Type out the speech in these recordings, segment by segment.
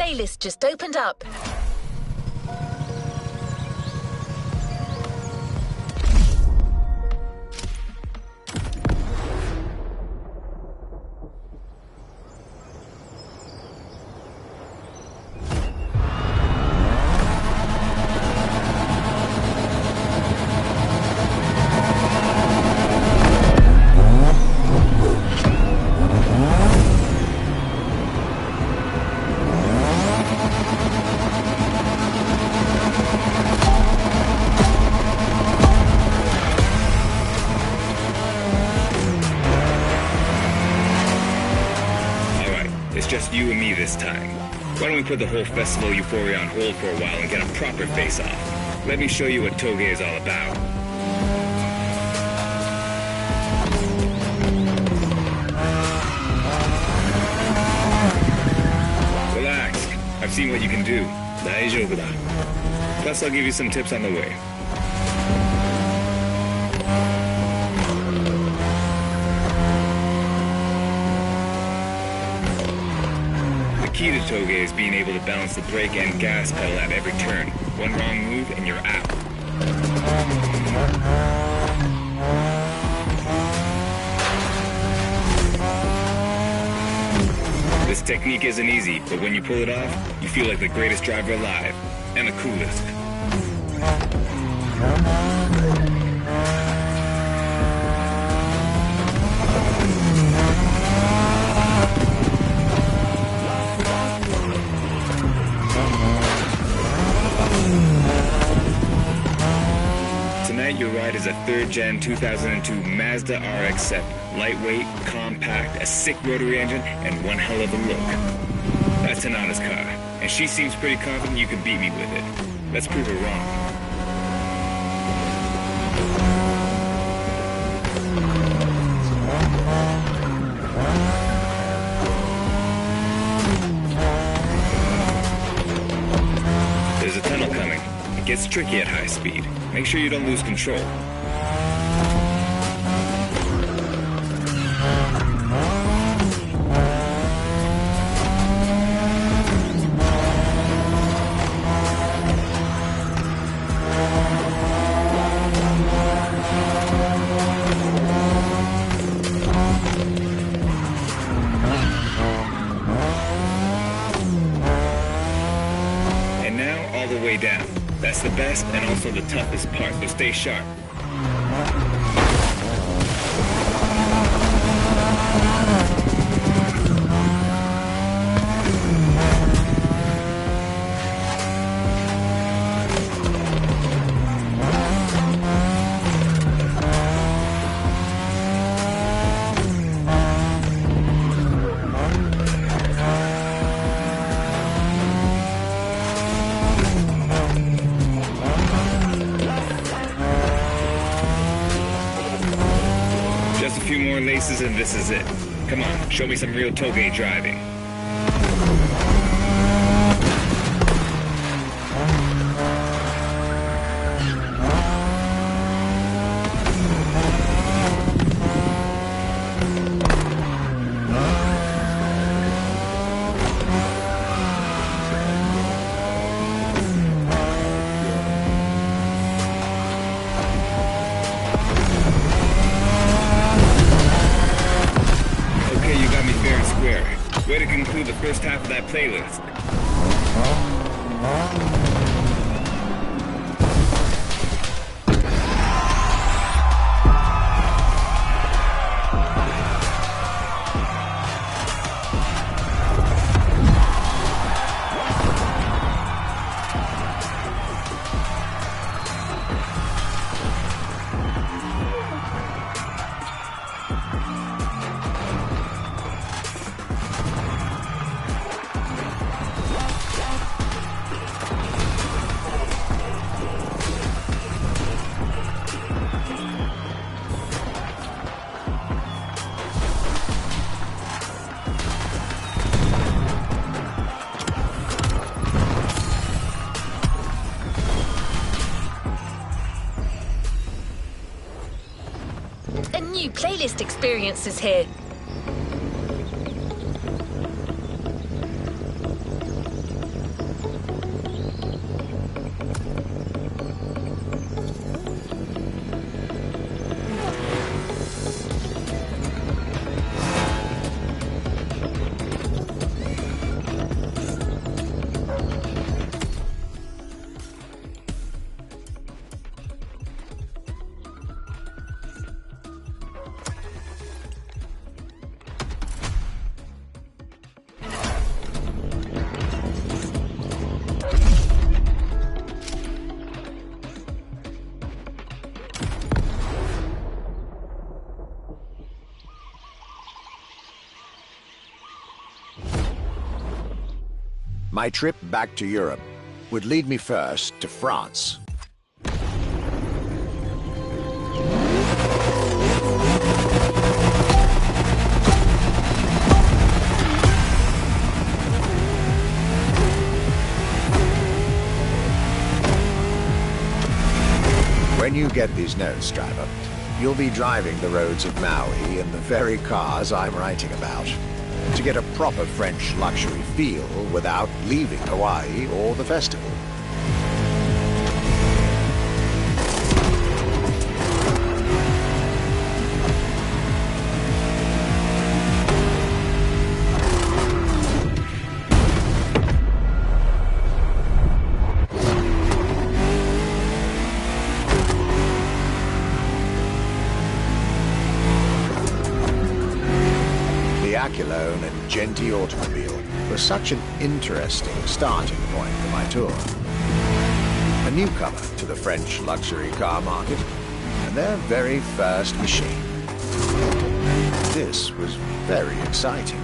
playlist just opened up. Just you and me this time. Why don't we put the whole festival euphoria on hold for a while and get a proper face-off? Let me show you what Toge is all about. Relax. I've seen what you can do. 大丈夫だ. Plus, I'll give you some tips on the way. The key to Toge is being able to balance the brake and gas pedal at every turn. One wrong move and you're out. This technique isn't easy, but when you pull it off, you feel like the greatest driver alive. And the coolest. Tonight your ride is a 3rd Gen 2002 Mazda RX-7. Lightweight, compact, a sick rotary engine, and one hell of a look. That's Tanana's car, and she seems pretty confident you can beat me with it. Let's prove her wrong. There's a tunnel coming. It gets tricky at high speed. Make sure you don't lose control. And now all the way down. That's the best and also the toughest part, so stay sharp. Just a few more laces and this is it. Come on, show me some real Toge driving. Way to conclude the first half of that playlist. A new playlist experience is here. My trip back to Europe would lead me first to France. When you get these notes, driver, you'll be driving the roads of Maui in the very cars I'm writing about, to get a proper French luxury feel without leaving Hawaii or the festival. Alone and Genti automobile was such an interesting starting point for my tour. A newcomer to the French luxury car market and their very first machine. This was very exciting.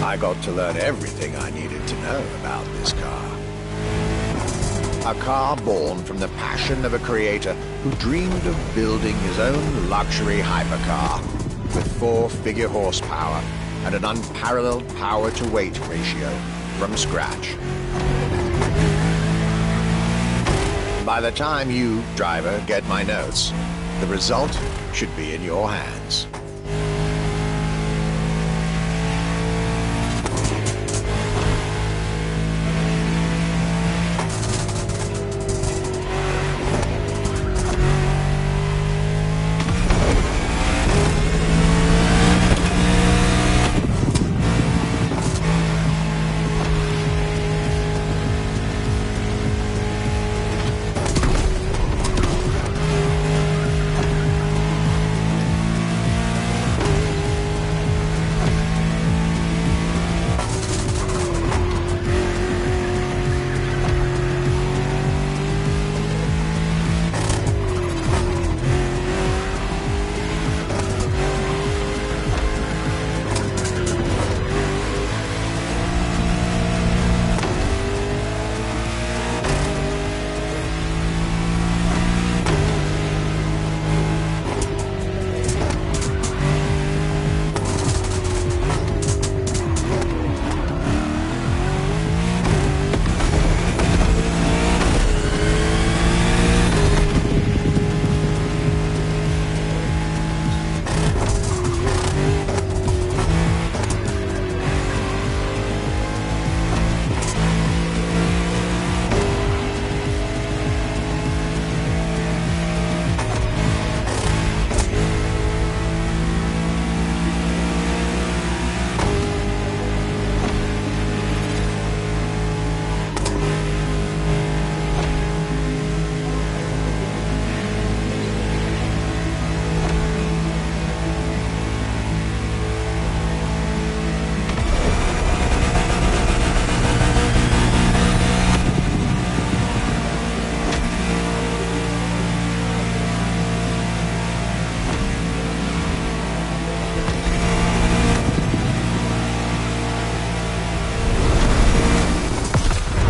I got to learn everything I needed to know about this car. A car born from the passion of a creator who dreamed of building his own luxury hypercar with 4-figure horsepower and an unparalleled power-to-weight ratio from scratch. By the time you, driver, get my notes, the result should be in your hands.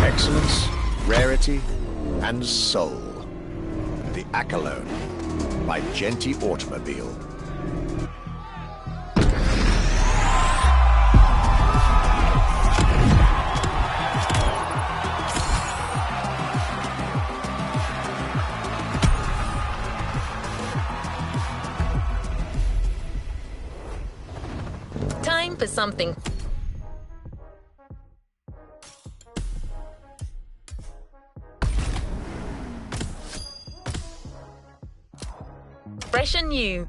Excellence, rarity, and soul. The Accolone by Genti Automobile. Time for something. Fresh and new.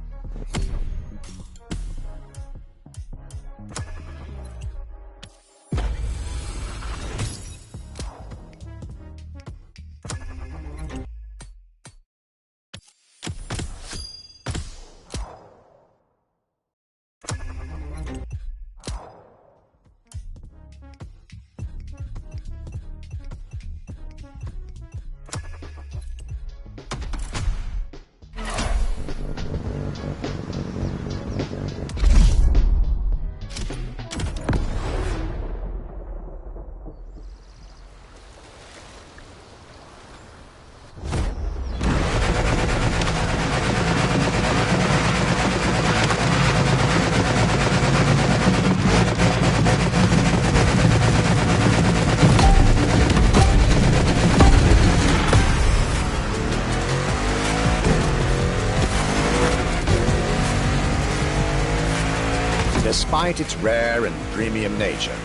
Despite its rare and premium nature,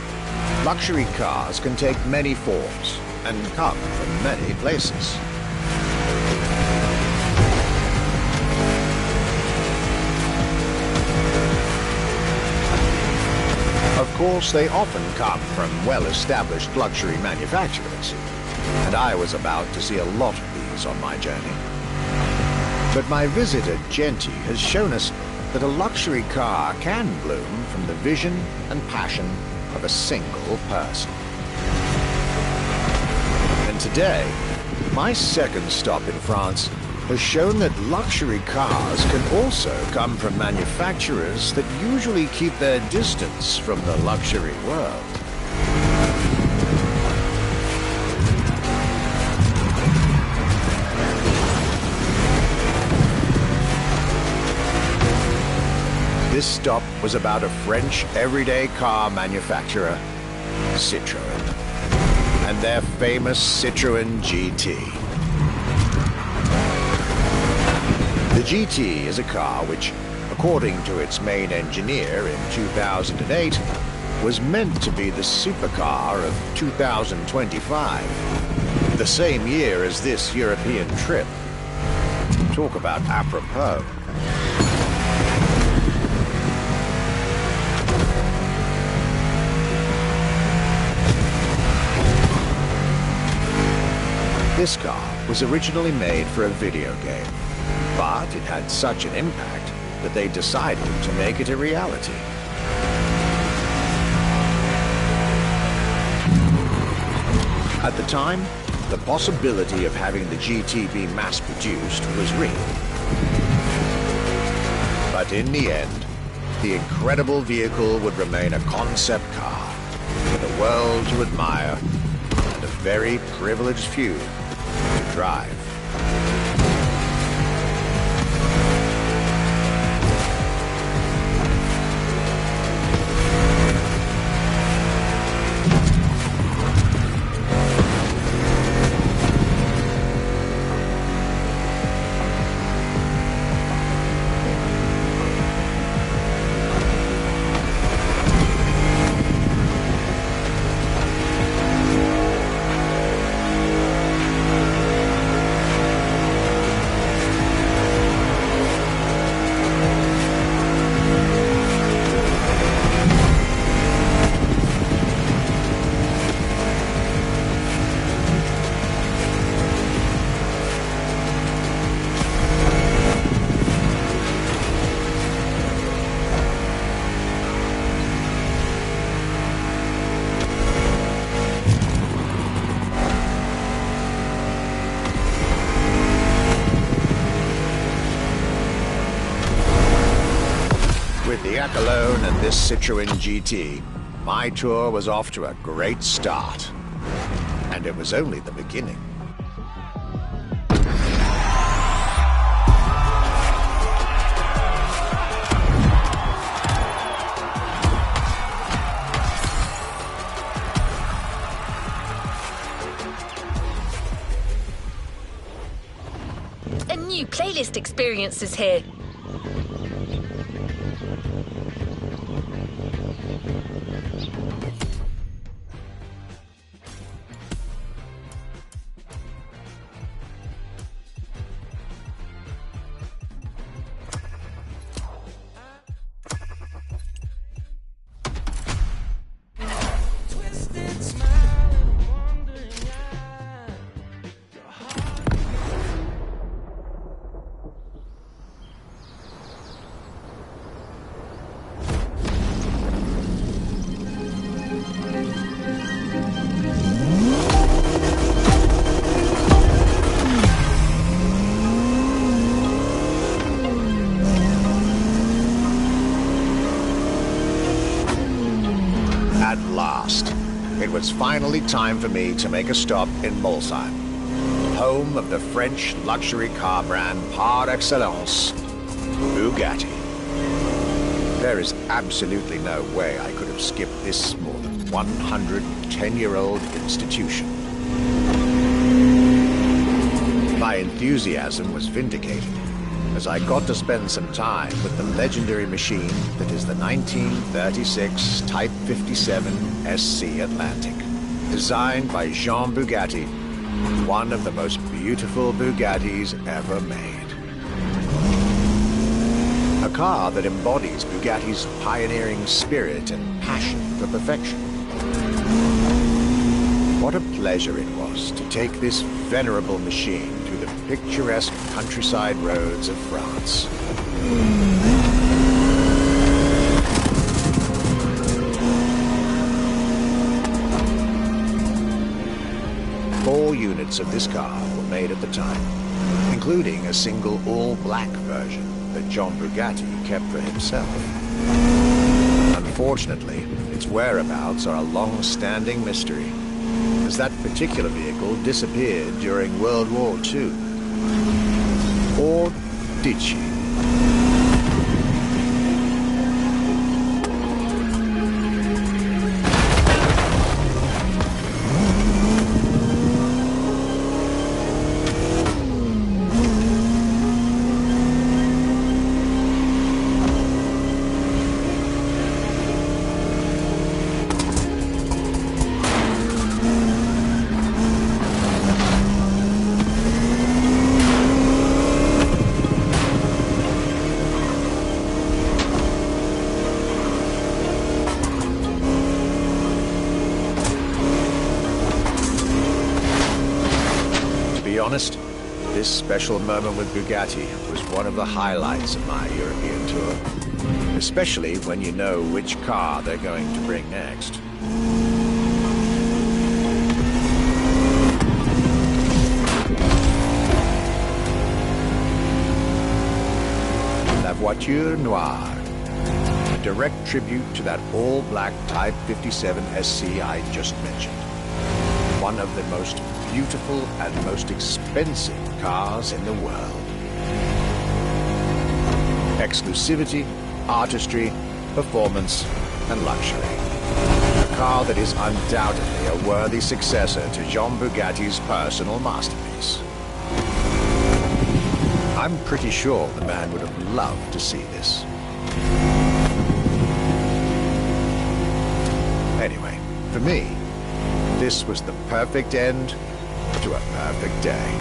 luxury cars can take many forms and come from many places. Of course, they often come from well-established luxury manufacturers, and I was about to see a lot of these on my journey. But my visit at Genti has shown us that a luxury car can bloom from the vision and passion of a single person. And today, my second stop in France has shown that luxury cars can also come from manufacturers that usually keep their distance from the luxury world. This stop was about a French everyday car manufacturer, Citroën, and their famous Citroën GT. The GT is a car which, according to its main engineer in 2008, was meant to be the supercar of 2025, the same year as this European trip. Talk about apropos. This car was originally made for a video game, but it had such an impact that they decided to make it a reality. At the time, the possibility of having the GT be mass-produced was real. But in the end, the incredible vehicle would remain a concept car for the world to admire and a very privileged few to drive. With the Cologne and this Citroën GT, my tour was off to a great start. And it was only the beginning. A new playlist experience is here. At last, it was finally time for me to make a stop in Molsheim, home of the French luxury car brand par excellence, Bugatti. There is absolutely no way I could have skipped this more than 110-year-old institution. My enthusiasm was vindicated as I got to spend some time with the legendary machine that is the 1936 Type 57 SC Atlantic, designed by Jean Bugatti, one of the most beautiful Bugattis ever made. A car that embodies Bugatti's pioneering spirit and passion for perfection. What a pleasure it was to take this venerable machine through the picturesque countryside roads of France. Four units of this car were made at the time, including a single all-black version that John Bugatti kept for himself. Unfortunately, its whereabouts are a long-standing mystery, as that particular vehicle disappeared during World War II. Or did she? Honest, this special moment with Bugatti was one of the highlights of my European tour, especially when you know which car they're going to bring next. La Voiture Noire, a direct tribute to that all-black Type 57 SC I just mentioned. One of the most beautiful and most expensive cars in the world. Exclusivity, artistry, performance, and luxury. A car that is undoubtedly a worthy successor to Jean Bugatti's personal masterpiece. I'm pretty sure the man would have loved to see this. Anyway, for me, this was the perfect end to a perfect day.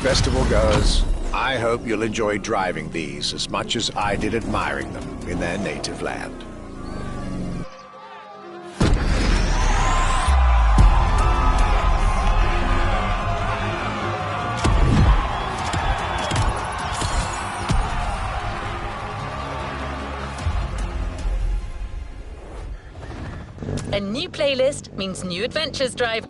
Festival goers, I hope you'll enjoy driving these as much as I did admiring them in their native land. A new playlist means new adventures, drive.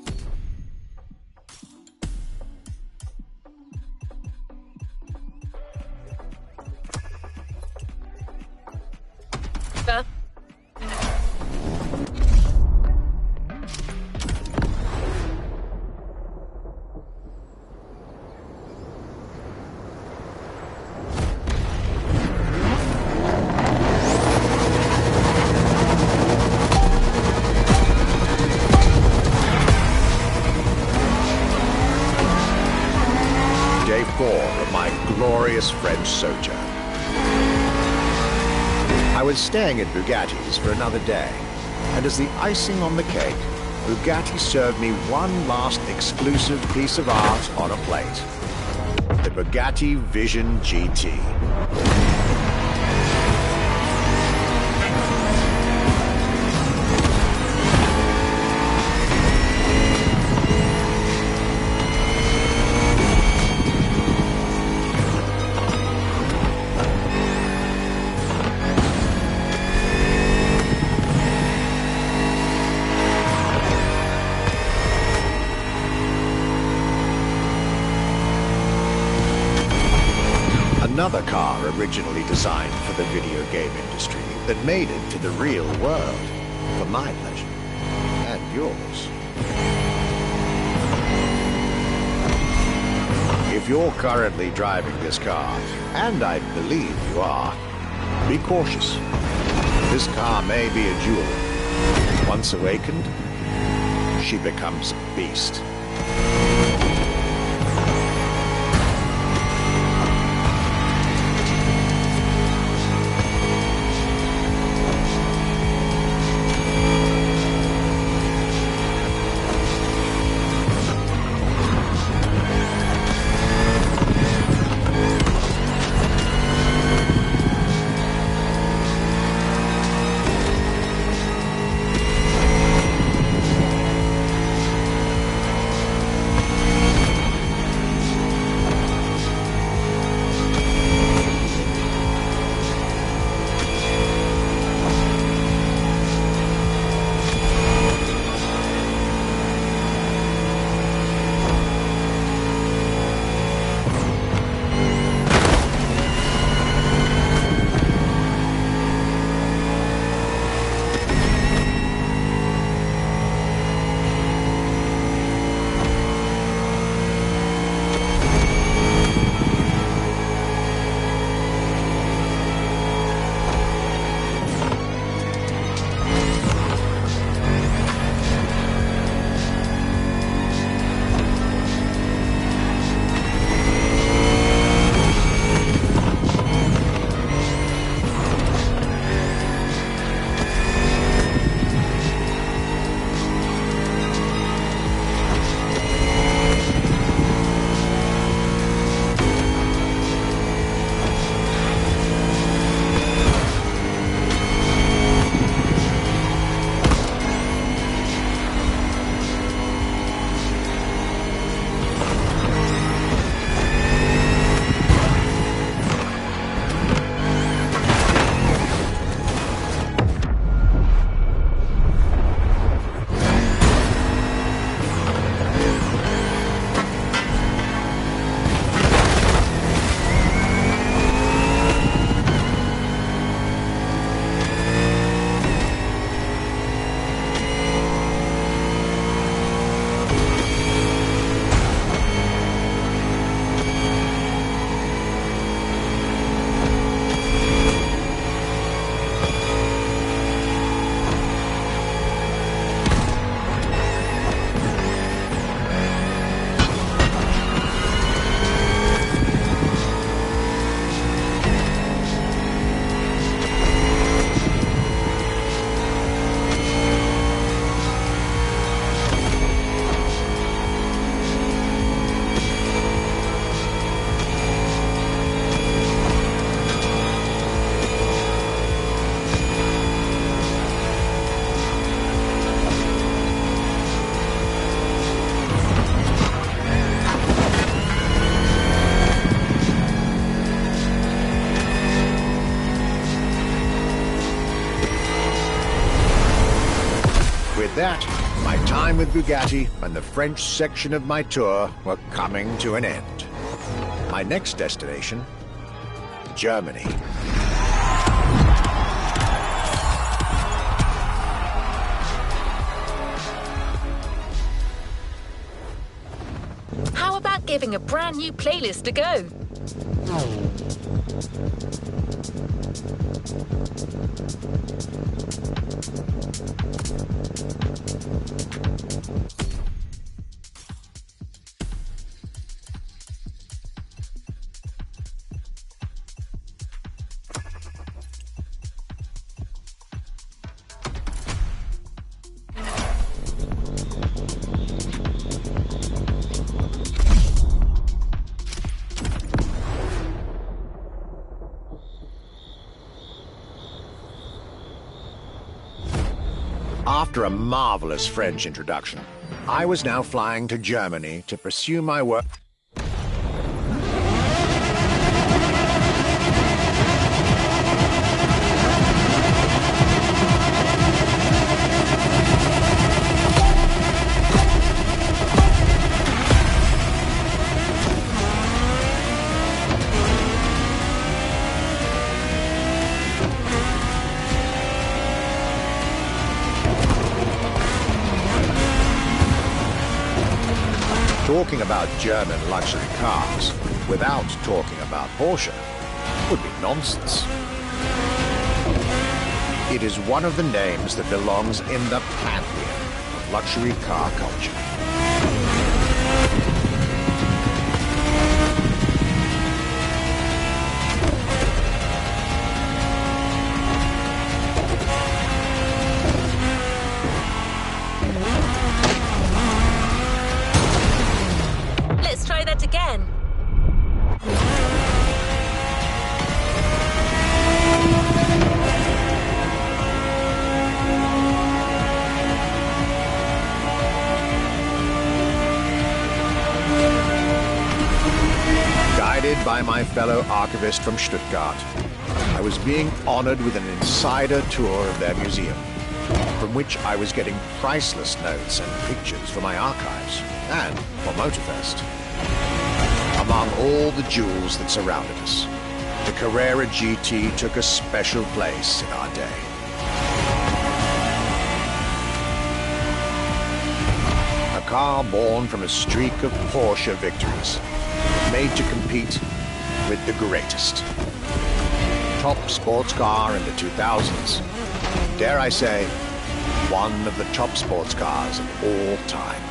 Day 4 of my glorious French sojourn. I was staying at Bugatti's for another day, and as the icing on the cake, Bugatti served me one last exclusive piece of art on a plate. The Bugatti Vision GT. another car originally designed for the video game industry that made it to the real world, for my pleasure and yours. If you're currently driving this car, and I believe you are, be cautious. This car may be a jewel. Once awakened, she becomes a beast. With that, my time with Bugatti and the French section of my tour were coming to an end. My next destination, Germany. How about giving a brand new playlist a go? After a marvelous French introduction, I was now flying to Germany to pursue my work. Talking about German luxury cars without talking about Porsche would be nonsense. It is one of the names that belongs in the pantheon of luxury car culture. Let's try that again. Guided by my fellow archivist from Stuttgart, I was being honored with an insider tour of their museum, from which I was getting priceless notes and pictures for my archives and for Motorfest. Among all the jewels that surrounded us, the Carrera GT took a special place in our day. A car born from a streak of Porsche victories, made to compete with the greatest. Top sports car in the 2000s. Dare I say, one of the top sports cars of all time.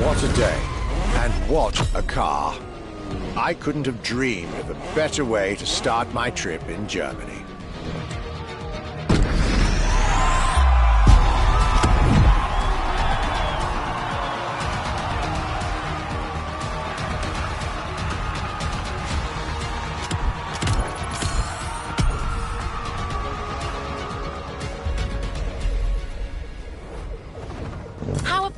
What a day, and what a car. I couldn't have dreamed of a better way to start my trip in Germany. How?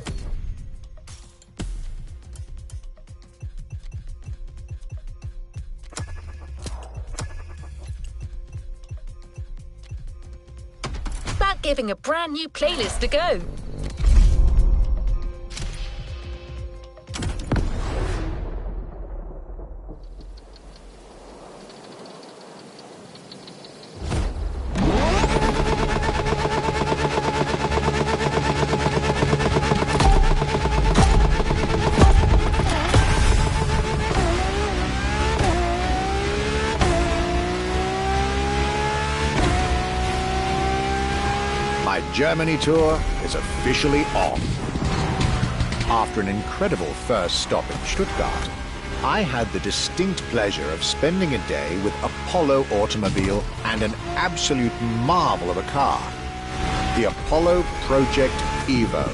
About giving a brand new playlist a go. My Germany tour is officially on. After an incredible first stop in Stuttgart, I had the distinct pleasure of spending a day with Apollo Automobile and an absolute marvel of a car, the Apollo Project Evo.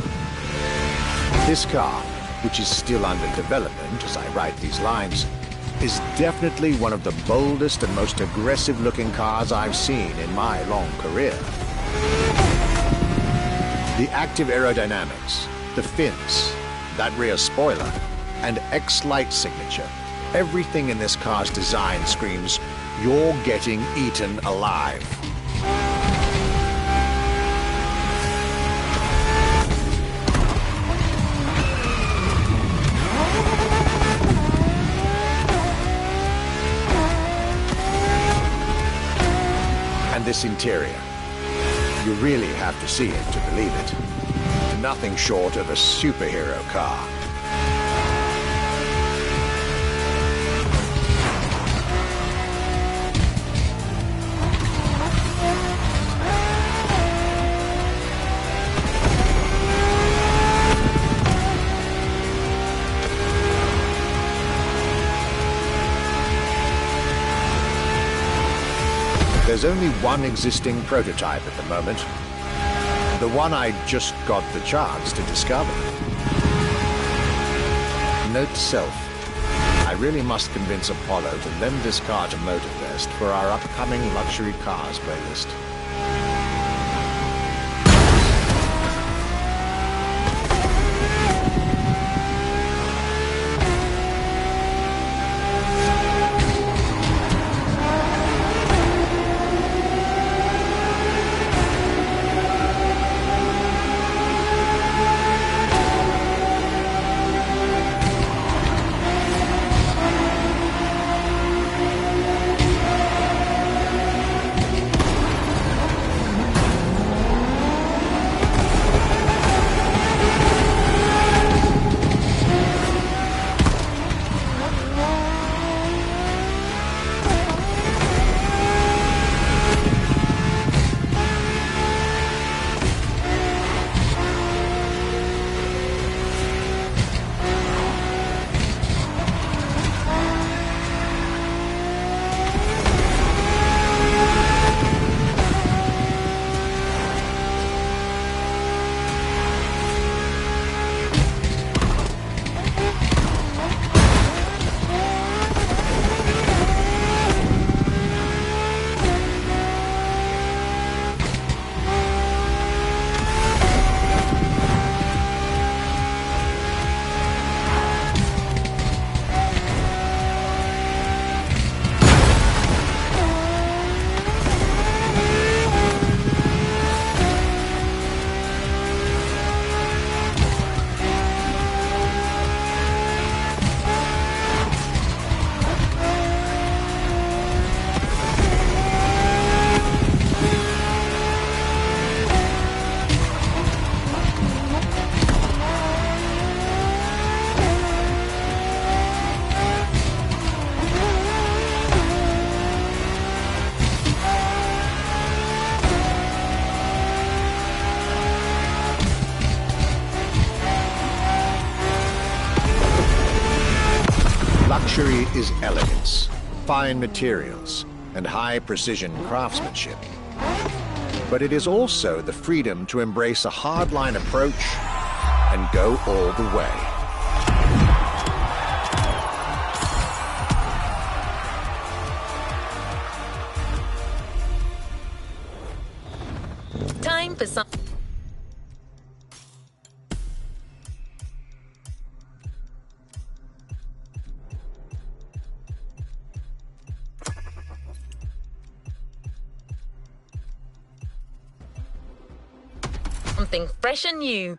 This car, which is still under development as I write these lines, is definitely one of the boldest and most aggressive-looking cars I've seen in my long career. The active aerodynamics, the fins, that rear spoiler, and X-Lite signature, everything in this car's design screams, "You're getting eaten alive." And this interior, you really have to see it to believe it. Nothing short of a superhero car. There's only one existing prototype at the moment. The one I just got the chance to discover. Note to self, I really must convince Apollo to lend this car to Motorfest for our upcoming luxury cars playlist. Luxury is elegance, fine materials, and high-precision craftsmanship. But it is also the freedom to embrace a hardline approach and go all the way. Time for some... something fresh and new.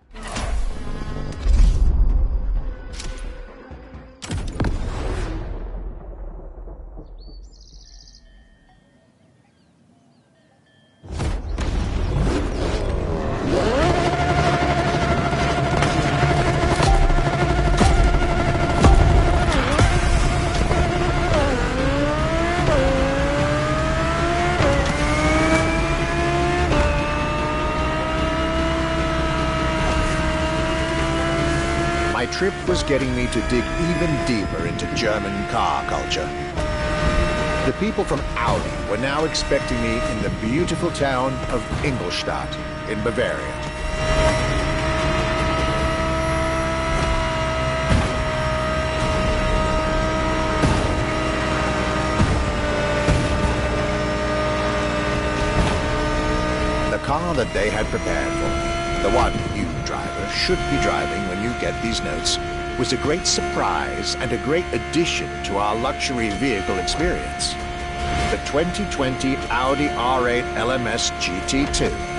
My trip was getting me to dig even deeper into German car culture. The people from Audi were now expecting me in the beautiful town of Ingolstadt in Bavaria. The car that they had prepared for me, the one you, driver, should be driving when you get these notes, was a great surprise and a great addition to our luxury vehicle experience. The 2020 Audi R8 LMS GT2.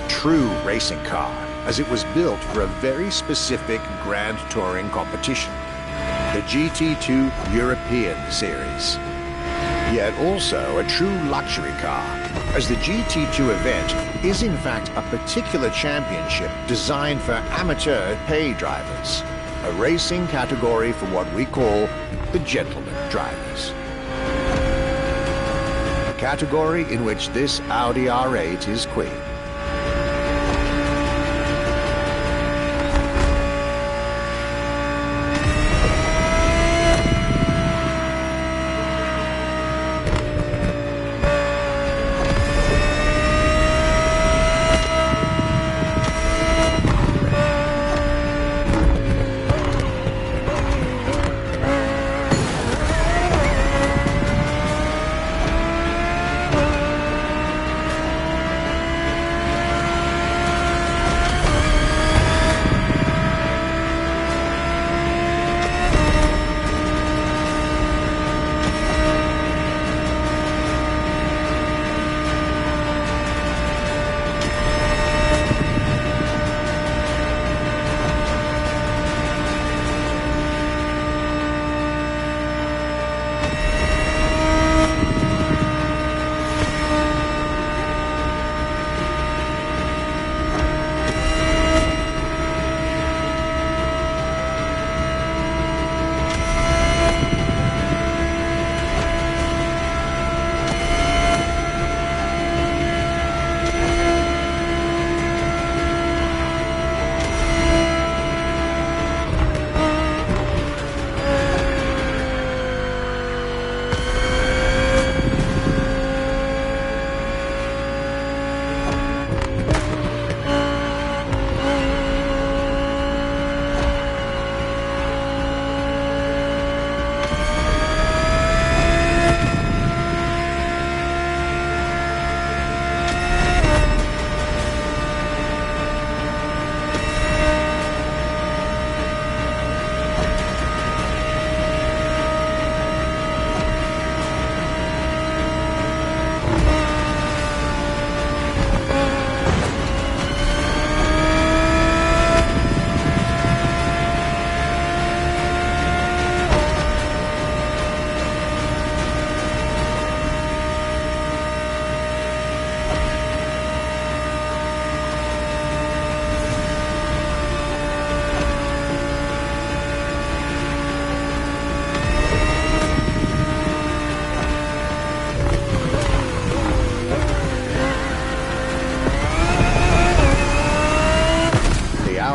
True racing car, as it was built for a very specific Grand Touring competition, the GT2 European Series. Yet also a true luxury car, as the GT2 event is in fact a particular championship designed for amateur pay drivers, a racing category for what we call the gentleman drivers. A category in which this Audi R8 is queen.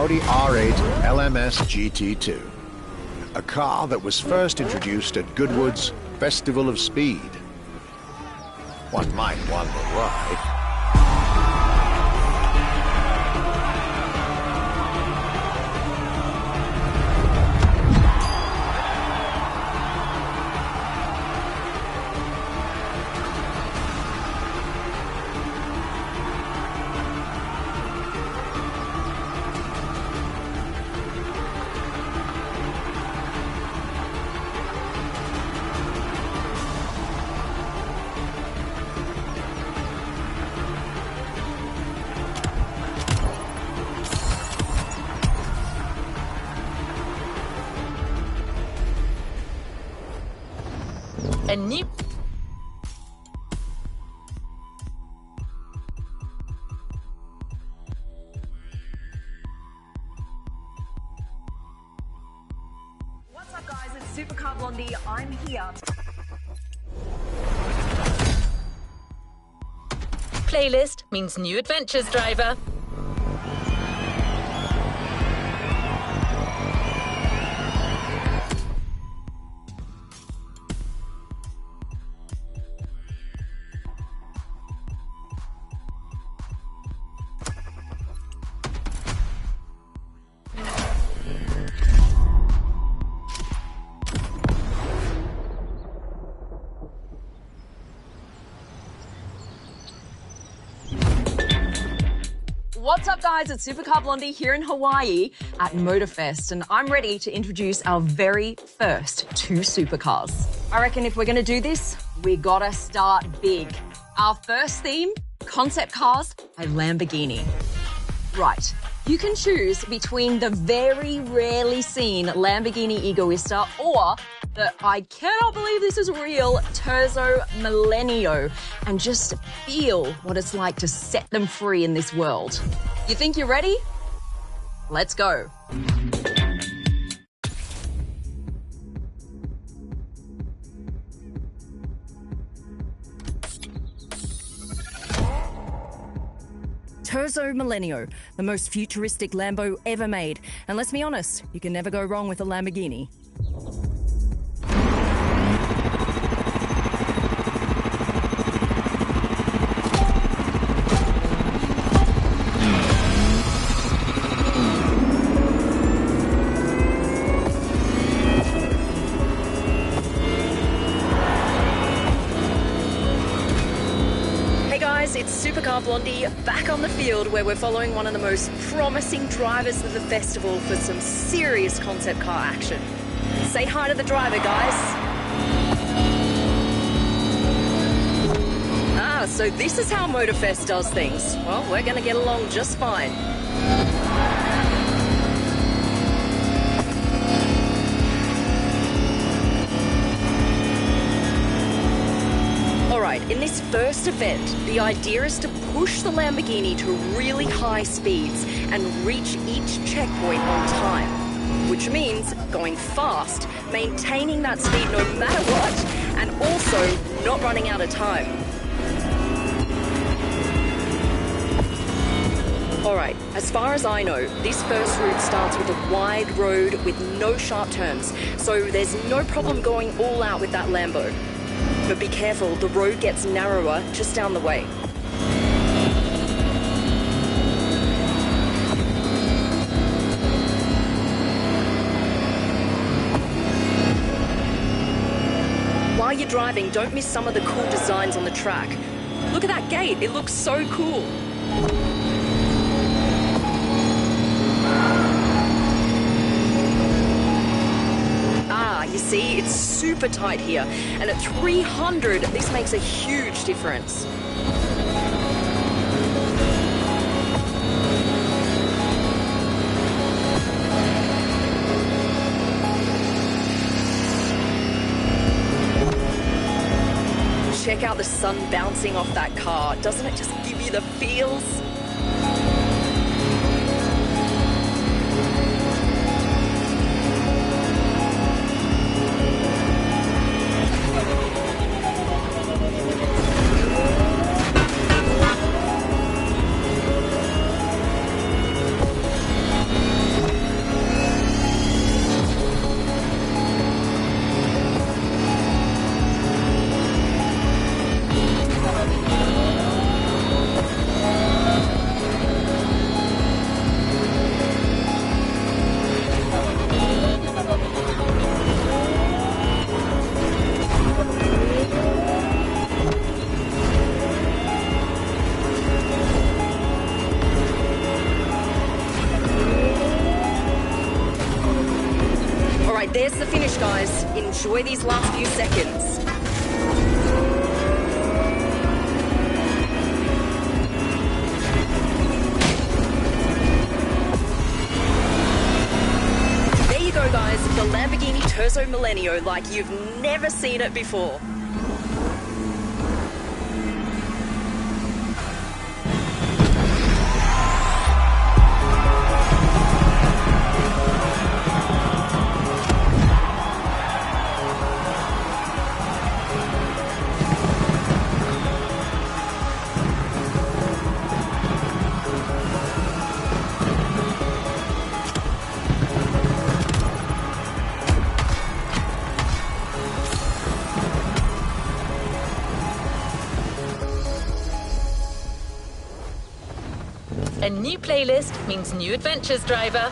Audi R8 LMS GT2, a car that was first introduced at Goodwood's Festival of Speed. One might wonder why. A new... What's up, guys? It's Supercar Blondie. I'm here. Playlist means new adventures, driver. What's up, guys? It's Supercar Blondie here in Hawaii at Motorfest, and I'm ready to introduce our very first two supercars. I reckon if we're going to do this, we gotta start big. Our first theme, concept cars by Lamborghini. Right, you can choose between the very rarely seen Lamborghini Egoista or the I cannot believe this is real Terzo Millennio, and just feel what it's like to set them free in this world. You think you're ready? Let's go. Terzo Millennio, the most futuristic Lambo ever made. And let's be honest, you can never go wrong with a Lamborghini. It's Supercar Blondie back on the field where we're following one of the most promising drivers of the festival for some serious concept car action. Say hi to the driver, guys. So this is how Motorfest does things. Well, we're going to get along just fine. Alright, in this first event, the idea is to push the Lamborghini to really high speeds and reach each checkpoint on time, which means going fast, maintaining that speed no matter what, and also not running out of time. Alright, as far as I know, this first route starts with a wide road with no sharp turns, so there's no problem going all out with that Lambo. But be careful, the road gets narrower just down the way. While you're driving, don't miss some of the cool designs on the track. Look at that gate, it looks so cool. You see, it's super tight here, and at 300, this makes a huge difference. Check out the sun bouncing off that car. Doesn't it just give you the feels? There's the finish, guys. Enjoy these last few seconds. There you go, guys. The Lamborghini Terzo Millennio like you've never seen it before. A new playlist means new adventures, driver.